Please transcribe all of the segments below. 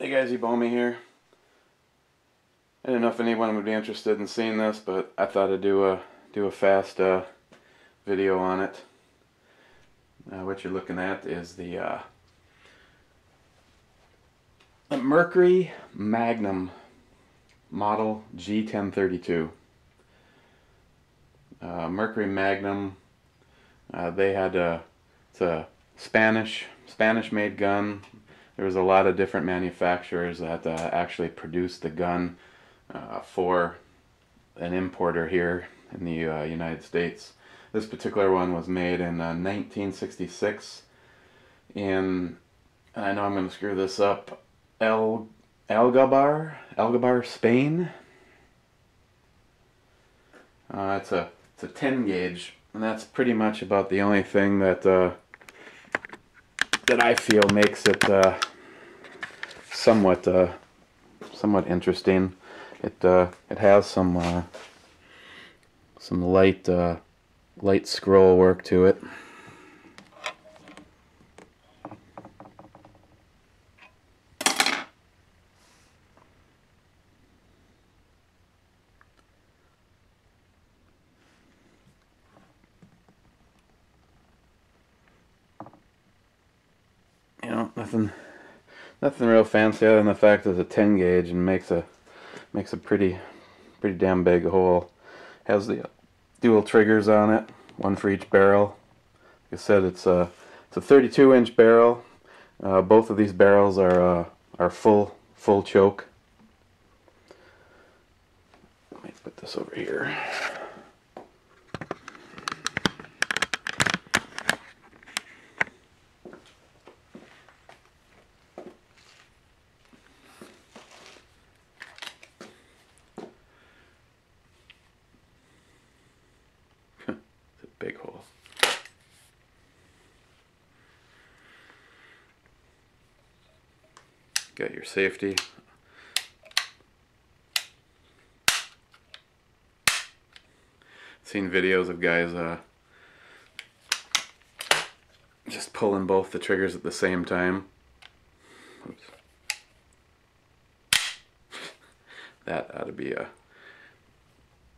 Hey guys, ebomey here. I didn't know if anyone would be interested in seeing this, but I thought I'd do a fast video on it. What you're looking at is the Mercury Magnum model G1032. Mercury Magnum. It's a Spanish-made gun. There was a lot of different manufacturers that actually produced the gun for an importer here in the United States. This particular one was made in 1966 in, and I know I'm going to screw this up, elgoibar, Spain. It's a 10 gauge, and that's pretty much about the only thing that that I feel makes it somewhat interesting. It has some light scroll work to it. You know, nothing real fancy other than the fact that it's a 10 gauge and makes a pretty damn big hole. Has the dual triggers on it, one for each barrel. Like I said, it's a 32-inch barrel. Both of these barrels are full choke. Let me put this over here. Big hole. Got your safety. Seen videos of guys just pulling both the triggers at the same time. Oops. That ought to be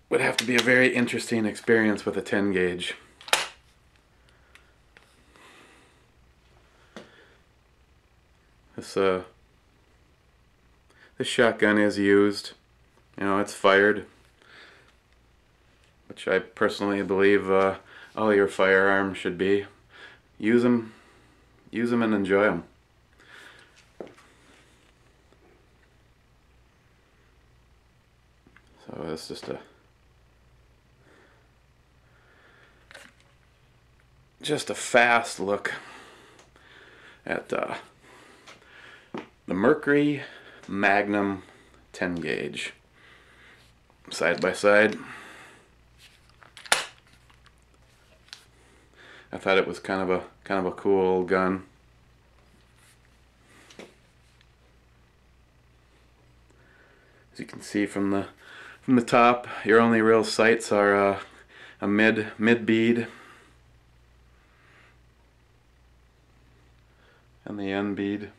would have to be a very interesting experience with a 10 gauge. This shotgun is used. You know, it's fired, which I personally believe all your firearms should be. Use them and enjoy them. So it's just a fast look at the Mercury Magnum 10 gauge side by side. I thought it was kind of a cool gun. As you can see from the top, your only real sights are a mid bead and the end bead.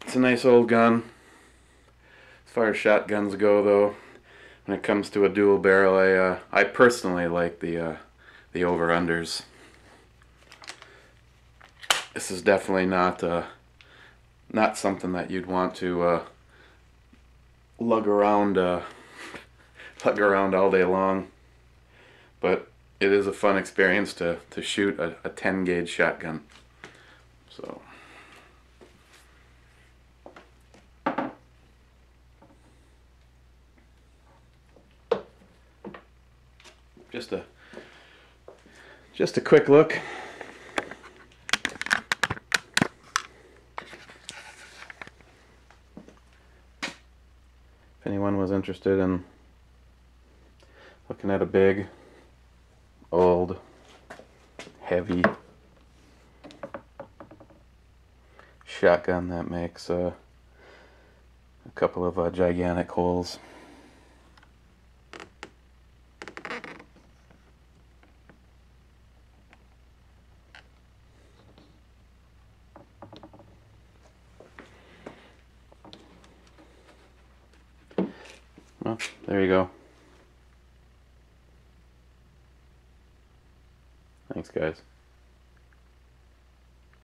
It's a nice old gun. As far as shotguns go, though, when it comes to a dual barrel, I personally like the over-unders. This is definitely not something that you'd want to lug around all day long, but it is a fun experience to shoot a 10 gauge shotgun. So just a quick look. If anyone was interested in looking at a big, old, heavy shotgun that makes a couple of gigantic holes, Well, there you go. Thanks, guys.